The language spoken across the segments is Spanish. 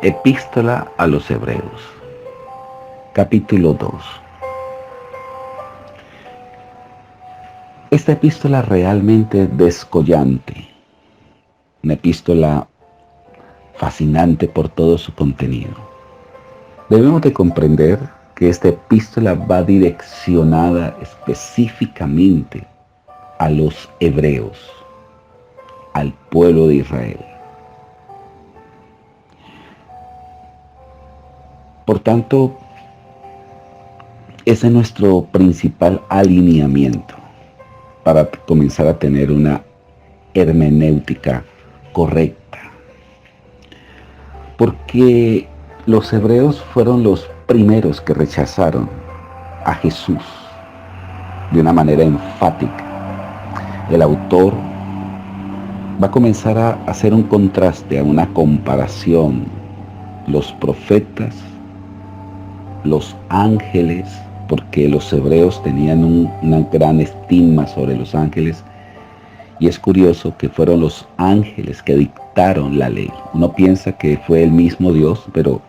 Epístola a los Hebreos, capítulo 2. Esta epístola realmente descollante, una epístola fascinante por todo su contenido. Debemos de comprender que esta epístola va direccionada específicamente a los hebreos, al pueblo de Israel. Por tanto, ese es nuestro principal alineamiento para comenzar a tener una hermenéutica correcta. Porque los hebreos fueron los primeros que rechazaron a Jesús de una manera enfática. El autor va a comenzar a hacer un contraste, a una comparación. Los profetas, los ángeles, porque los hebreos tenían una gran estima sobre los ángeles, y es curioso que fueron los ángeles que dictaron la ley. Uno piensa que fue el mismo Dios, pero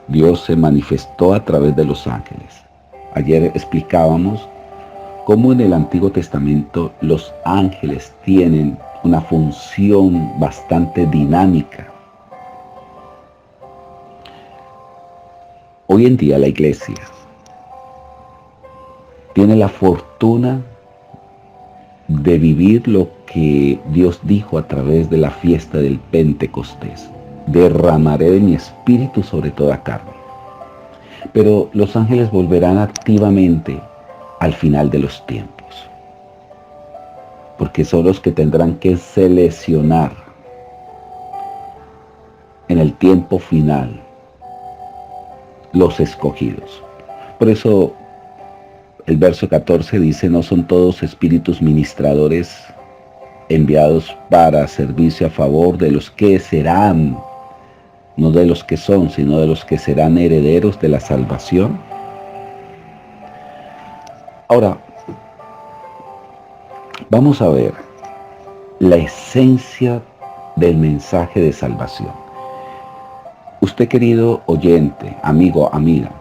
Dios se manifestó a través de los ángeles. Ayer explicábamos cómo en el Antiguo Testamento los ángeles tienen una función bastante dinámica. Hoy en día la iglesia tiene la fortuna de vivir lo que Dios dijo a través de la fiesta del Pentecostés. Derramaré de mi espíritu sobre toda carne. Pero los ángeles volverán activamente al final de los tiempos, porque son los que tendrán que seleccionar en el tiempo final los escogidos. Por eso el verso 14 dice: no son todos espíritus ministradores enviados para servicio a favor de los que serán, no de los que son, sino de los que serán herederos de la salvación. Ahora, vamos a ver la esencia del mensaje de salvación. Usted, querido oyente, amigo, amiga,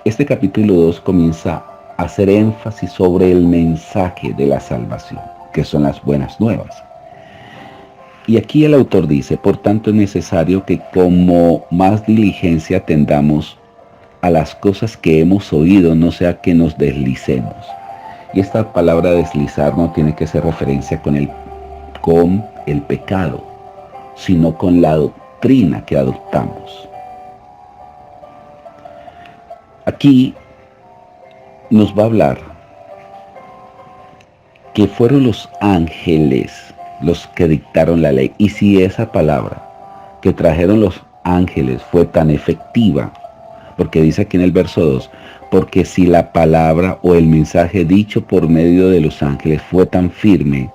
este capítulo 2 comienza a hacer énfasis sobre el mensaje de la salvación, que son las buenas nuevas. Y aquí el autor dice: por tanto es necesario que como más diligencia atendamos a las cosas que hemos oído, no sea que nos deslicemos. Y esta palabra deslizar no tiene que ser referencia con el pecado, sino con la doctrina que adoptamos. Aquí nos va a hablar que fueron los ángeles los que dictaron la ley. Y si esa palabra que trajeron los ángeles fue tan efectiva, porque dice aquí en el verso 2, porque si la palabra o el mensaje dicho por medio de los ángeles fue tan firme,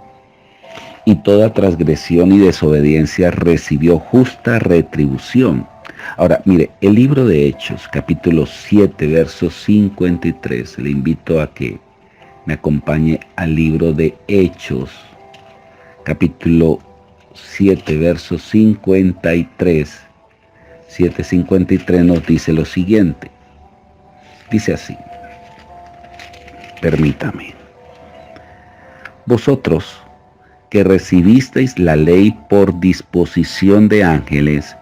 y toda transgresión y desobediencia recibió justa retribución. Ahora, mire, el libro de Hechos, capítulo 7, verso 53, le invito a que me acompañe al libro de Hechos, capítulo 7, verso 53. 7:53 nos dice lo siguiente. Dice así: permítame. Vosotros que recibisteis la ley por disposición de ángeles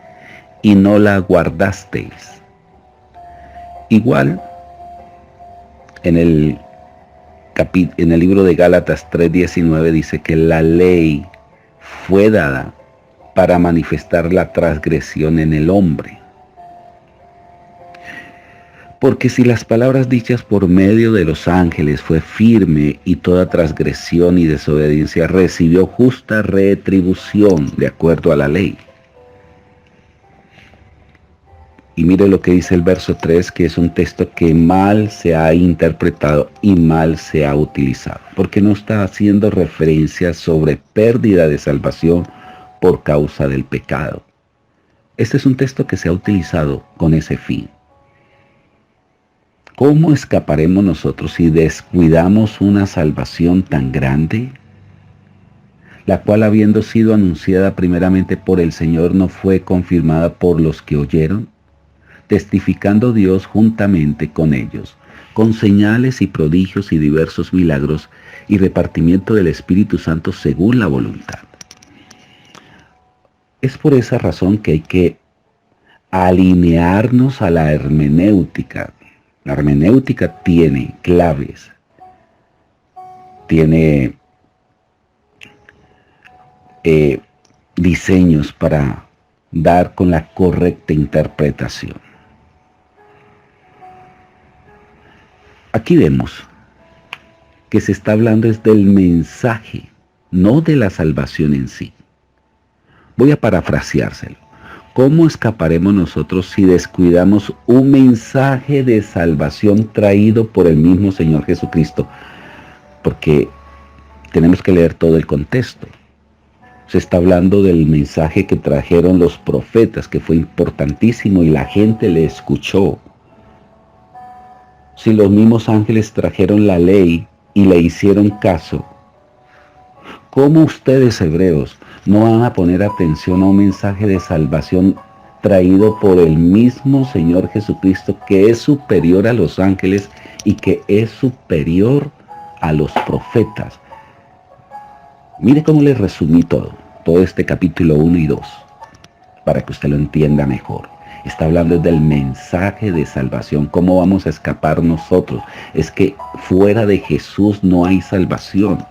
y no la guardasteis. Igual, en el libro de Gálatas 3:19 dice que la ley fue dada para manifestar la transgresión en el hombre. Porque si las palabras dichas por medio de los ángeles fue firme, y toda transgresión y desobediencia recibió justa retribución de acuerdo a la ley. Y mire lo que dice el verso 3, que es un texto que mal se ha interpretado y mal se ha utilizado, porque no está haciendo referencia sobre pérdida de salvación por causa del pecado. Este es un texto que se ha utilizado con ese fin. ¿Cómo escaparemos nosotros si descuidamos una salvación tan grande? la cual habiendo sido anunciada primeramente por el Señor no fue confirmada por los que oyeron, testificando Dios juntamente con ellos, con señales y prodigios y diversos milagros y repartimiento del Espíritu Santo según la voluntad. Es por esa razón que hay que alinearnos a la hermenéutica. La hermenéutica tiene claves, tiene diseños para dar con la correcta interpretación. Aquí vemos que se está hablando es del mensaje, no de la salvación en sí. Voy a parafraseárselo. ¿Cómo escaparemos nosotros si descuidamos un mensaje de salvación traído por el mismo Señor Jesucristo? Porque tenemos que leer todo el contexto. Se está hablando del mensaje que trajeron los profetas, que fue importantísimo y la gente le escuchó. Si los mismos ángeles trajeron la ley y le hicieron caso, ¿cómo ustedes, hebreos, no van a poner atención a un mensaje de salvación traído por el mismo Señor Jesucristo, que es superior a los ángeles y que es superior a los profetas? Mire cómo les resumí todo este capítulo 1 y 2, para que usted lo entienda mejor. Está hablando del mensaje de salvación. ¿Cómo vamos a escapar nosotros? Es que fuera de Jesús no hay salvación.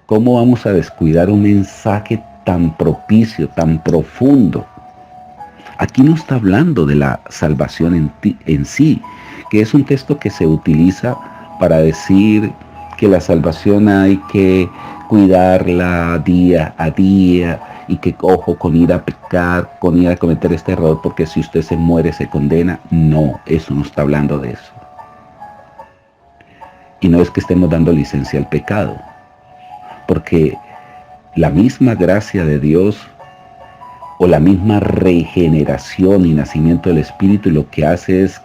¿Cómo vamos a descuidar un mensaje tan propicio, tan profundo? Aquí no está hablando de la salvación en sí, que es un texto que se utiliza para decir que la salvación hay que cuidarla día a día y que ojo con ir a pecar, con ir a cometer este error, porque si usted se muere se condena. No, eso no está hablando de eso. Y no es que estemos dando licencia al pecado, porque la misma gracia de Dios o la misma regeneración y nacimiento del Espíritu lo que hace es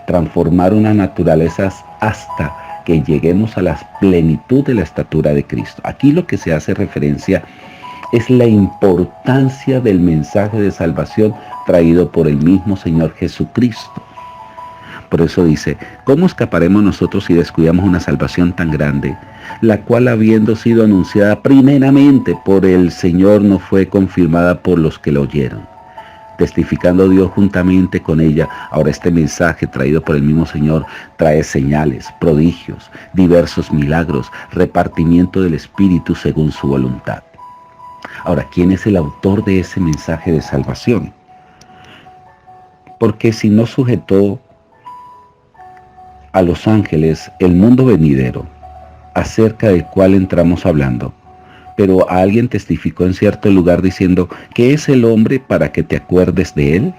transformar una naturaleza hasta que lleguemos a la plenitud de la estatura de Cristo. Aquí lo que se hace referencia es la importancia del mensaje de salvación traído por el mismo Señor Jesucristo. Por eso dice, ¿cómo escaparemos nosotros si descuidamos una salvación tan grande, la cual habiendo sido anunciada primeramente por el Señor no fue confirmada por los que la oyeron? Testificando Dios juntamente con ella. Ahora este mensaje traído por el mismo Señor trae señales, prodigios, diversos milagros, repartimiento del Espíritu según su voluntad. Ahora, ¿quién es el autor de ese mensaje de salvación? Porque si no sujetó a los ángeles el mundo venidero, acerca del cual entramos hablando, pero alguien testificó en cierto lugar diciendo, ¿qué es el hombre para que te acuerdes de él?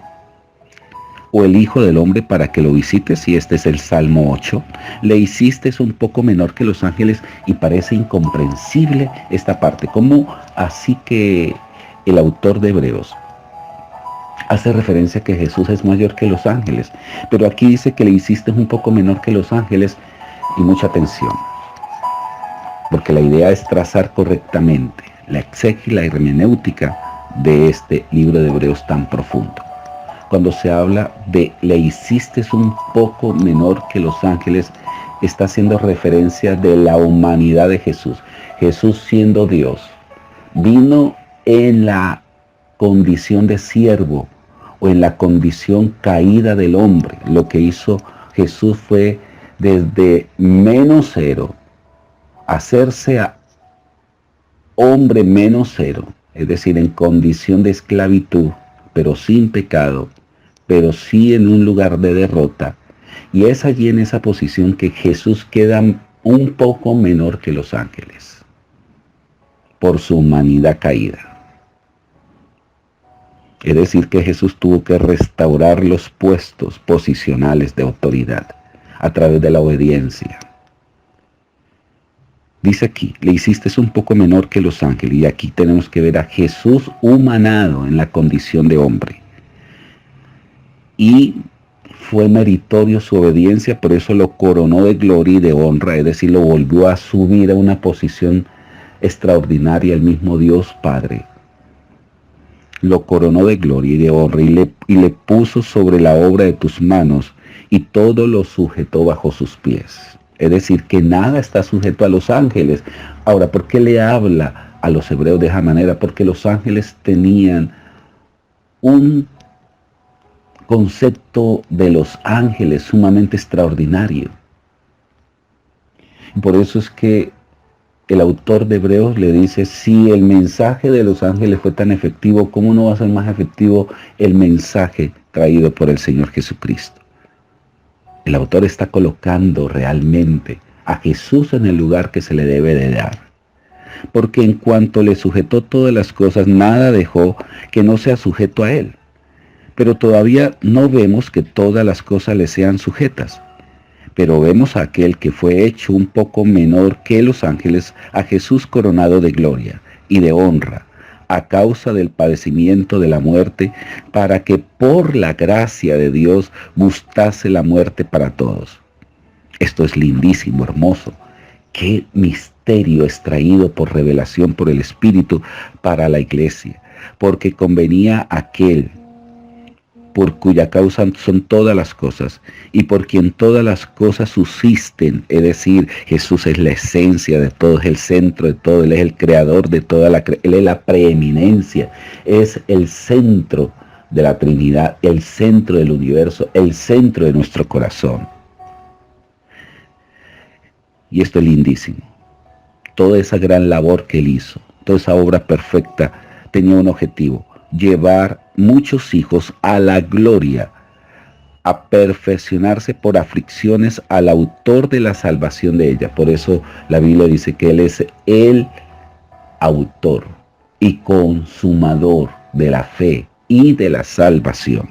¿O el hijo del hombre para que lo visites? Y este es el Salmo 8. Le hiciste un poco menor que los ángeles, y parece incomprensible esta parte. ¿Cómo así que el autor de Hebreos hace referencia a que Jesús es mayor que los ángeles? Pero aquí dice que le hiciste un poco menor que los ángeles, y mucha atención, porque la idea es trazar correctamente la exegesis y la hermenéutica de este libro de Hebreos tan profundo. Cuando se habla de le hiciste un poco menor que los ángeles, está haciendo referencia de la humanidad de Jesús. Jesús, siendo Dios, vino en la condición de siervo o en la condición caída del hombre. Lo que hizo Jesús fue desde menos cero hacerse a hombre menos cero, es decir, en condición de esclavitud, pero sin pecado, pero sí en un lugar de derrota. Y es allí en esa posición que Jesús queda un poco menor que los ángeles, por su humanidad caída. Es decir, que Jesús tuvo que restaurar los puestos posicionales de autoridad a través de la obediencia. Dice aquí, le hiciste un poco menor que los ángeles, y aquí tenemos que ver a Jesús humanado en la condición de hombre. Y fue meritorio su obediencia, por eso lo coronó de gloria y de honra, es decir, lo volvió a subir a una posición extraordinaria, el mismo Dios Padre lo coronó de gloria y de honra y le puso sobre la obra de tus manos y todo lo sujetó bajo sus pies. Es decir, que nada está sujeto a los ángeles. Ahora, ¿por qué le habla a los hebreos de esa manera? Porque los ángeles tenían un concepto de los ángeles sumamente extraordinario. Y por eso es que el autor de Hebreos le dice, si el mensaje de los ángeles fue tan efectivo, ¿cómo no va a ser más efectivo el mensaje traído por el Señor Jesucristo? El autor está colocando realmente a Jesús en el lugar que se le debe de dar. Porque en cuanto le sujetó todas las cosas, nada dejó que no sea sujeto a él. Pero todavía no vemos que todas las cosas le sean sujetas. Pero vemos a aquel que fue hecho un poco menor que los ángeles, a Jesús coronado de gloria y de honra, a causa del padecimiento de la muerte, para que por la gracia de Dios gustase la muerte para todos. Esto es lindísimo, hermoso. Qué misterio extraído por revelación por el Espíritu para la iglesia, porque convenía aquel por cuya causa son todas las cosas, y por quien todas las cosas subsisten, es decir, Jesús es la esencia de todo, es el centro de todo, Él es el creador de toda Él es la preeminencia, es el centro de la Trinidad, el centro del universo, el centro de nuestro corazón. Y esto es lindísimo. Toda esa gran labor que Él hizo, toda esa obra perfecta, tenía un objetivo: llevar muchos hijos a la gloria, a perfeccionarse por aflicciones al autor de la salvación de ella. Por eso la Biblia dice que Él es el autor y consumador de la fe y de la salvación.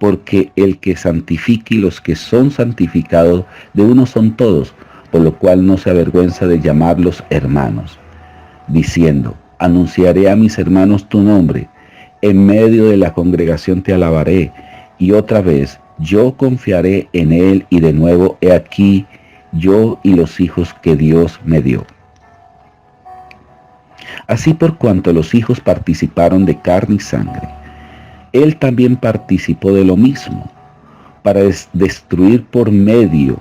Porque el que santifica y los que son santificados de uno son todos, por lo cual no se avergüenza de llamarlos hermanos, diciendo: anunciaré a mis hermanos tu nombre, en medio de la congregación te alabaré, y otra vez yo confiaré en él, y de nuevo he aquí yo y los hijos que Dios me dio. Así, por cuanto los hijos participaron de carne y sangre, él también participó de lo mismo, para destruir por medio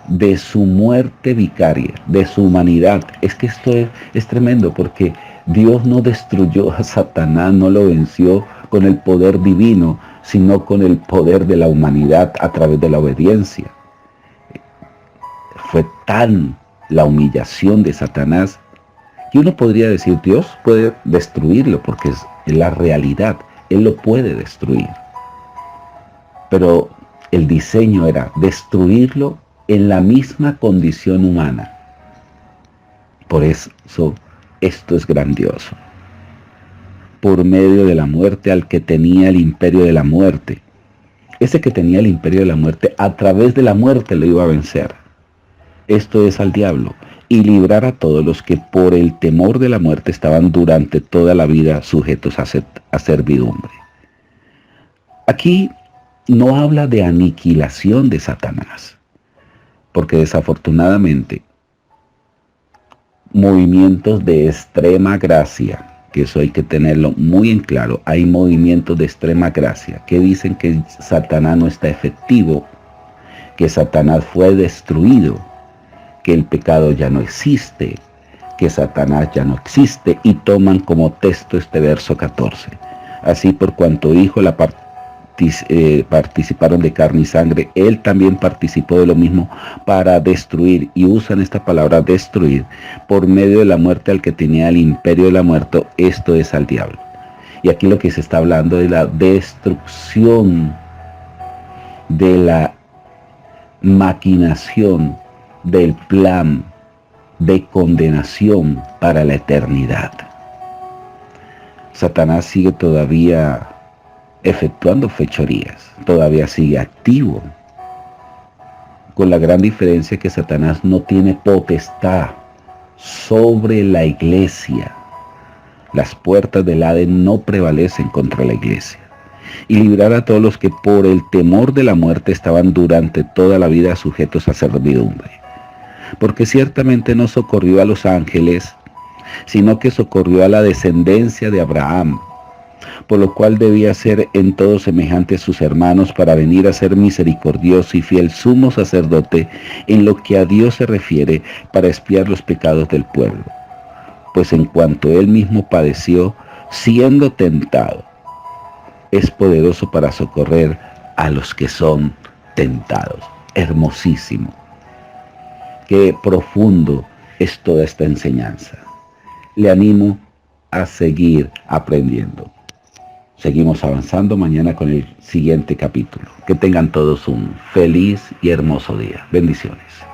de su muerte vicaria, de su humanidad. Es que esto es tremendo, porque Dios no destruyó a Satanás, no lo venció con el poder divino, sino con el poder de la humanidad a través de la obediencia. Fue tan la humillación de Satanás que uno podría decir, Dios puede destruirlo, porque es la realidad, Él lo puede destruir. Pero el diseño era destruirlo en la misma condición humana. Por eso esto es grandioso. Por medio de la muerte al que tenía el imperio de la muerte. Ese que tenía el imperio de la muerte, a través de la muerte lo iba a vencer. Esto es al diablo. Y librar a todos los que por el temor de la muerte estaban durante toda la vida sujetos a servidumbre. Aquí no habla de aniquilación de Satanás, porque desafortunadamente movimientos de extrema gracia, que eso hay que tenerlo muy en claro, hay movimientos de extrema gracia que dicen que Satanás no está efectivo, que Satanás fue destruido, que el pecado ya no existe, que Satanás ya no existe, y toman como texto este verso 14. Así, por cuanto hijo participaron de carne y sangre, él también participó de lo mismo para destruir, y usan esta palabra destruir, por medio de la muerte al que tenía el imperio de la muerte, esto es al diablo. Y aquí lo que se está hablando de la destrucción de la maquinación del plan de condenación para la eternidad. Satanás sigue todavía efectuando fechorías, todavía sigue activo, con la gran diferencia que Satanás no tiene potestad sobre la iglesia. Las puertas del Hades no prevalecen contra la iglesia. Y librar a todos los que por el temor de la muerte estaban durante toda la vida sujetos a servidumbre. Porque ciertamente no socorrió a los ángeles, sino que socorrió a la descendencia de Abraham, por lo cual debía ser en todo semejante a sus hermanos para venir a ser misericordioso y fiel sumo sacerdote en lo que a Dios se refiere para expiar los pecados del pueblo. Pues en cuanto él mismo padeció, siendo tentado, es poderoso para socorrer a los que son tentados. Hermosísimo. Qué profundo es toda esta enseñanza. Le animo a seguir aprendiendo. Seguimos avanzando mañana con el siguiente capítulo. Que tengan todos un feliz y hermoso día. Bendiciones.